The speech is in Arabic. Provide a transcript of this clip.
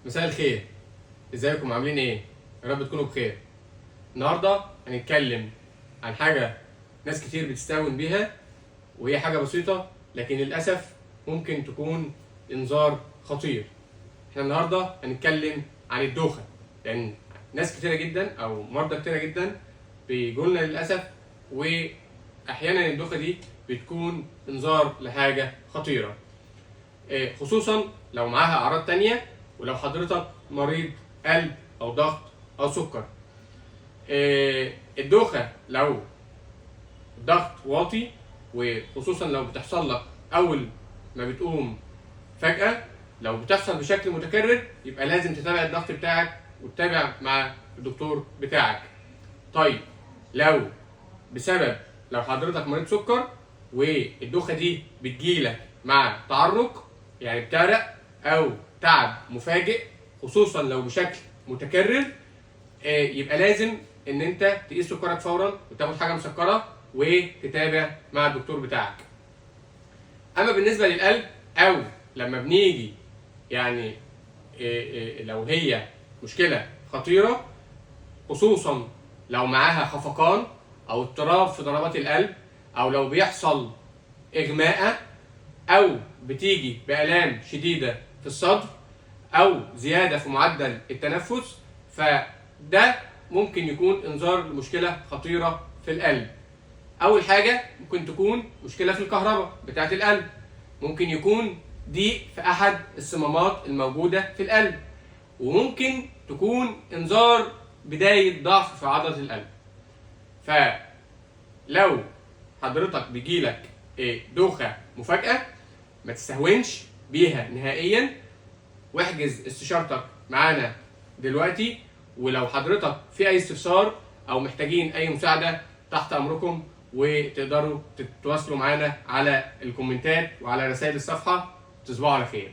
مساء الخير. ازيكم عاملين ايه؟ يا رب تكونوا بخير. النهارده هنتكلم عن حاجه ناس كتير بتستهون بيها، وهي حاجه بسيطه لكن للاسف ممكن تكون انذار خطير. احنا النهارده هنتكلم عن الدوخه، لان ناس كتيره جدا او مرضى كتيره جدا بيجولنا للاسف، واحيانا الدوخه دي بتكون انذار لحاجه خطيره، خصوصا لو معاها اعراض تانية، ولو حضرتك مريض قلب او ضغط او سكر. الدوخه لو ضغط واطي، وخصوصا لو بتحصل لك اول ما بتقوم فجأة، لو بتحصل بشكل متكرر يبقى لازم تتابع الضغط بتاعك وتتابع مع الدكتور بتاعك. طيب لو حضرتك مريض سكر والدوخه دي بتجيلك مع تعرق، يعني بتعرق او تعب مفاجئ خصوصا لو بشكل متكرر، يبقى لازم ان انت تقيس سكرك فورا وتاخد حاجه مسكره وتتابع مع الدكتور بتاعك. اما بالنسبه للقلب، او لما بنيجي يعني لو هي مشكله خطيره، خصوصا لو معاها خفقان او اضطراب في ضربات القلب، او لو بيحصل اغماء، او بتيجي بآلام شديده في الصدر، او زياده في معدل التنفس، فده ممكن يكون انذار لمشكله خطيره في القلب. اول حاجه ممكن تكون مشكله في الكهرباء بتاعه القلب، ممكن يكون ضيق في احد الصمامات الموجوده في القلب، وممكن تكون انذار بدايه ضعف في عضله القلب. فلو حضرتك بيجيلك دوخه مفاجاه، ما تستهونش بيها نهائيا، واحجز استشارتك معانا دلوقتي. ولو حضرتك في اي استفسار او محتاجين اي مساعده، تحت امركم، وتقدروا تتواصلوا معانا على الكومنتات وعلى رسائل الصفحه. تصبحوا على خير.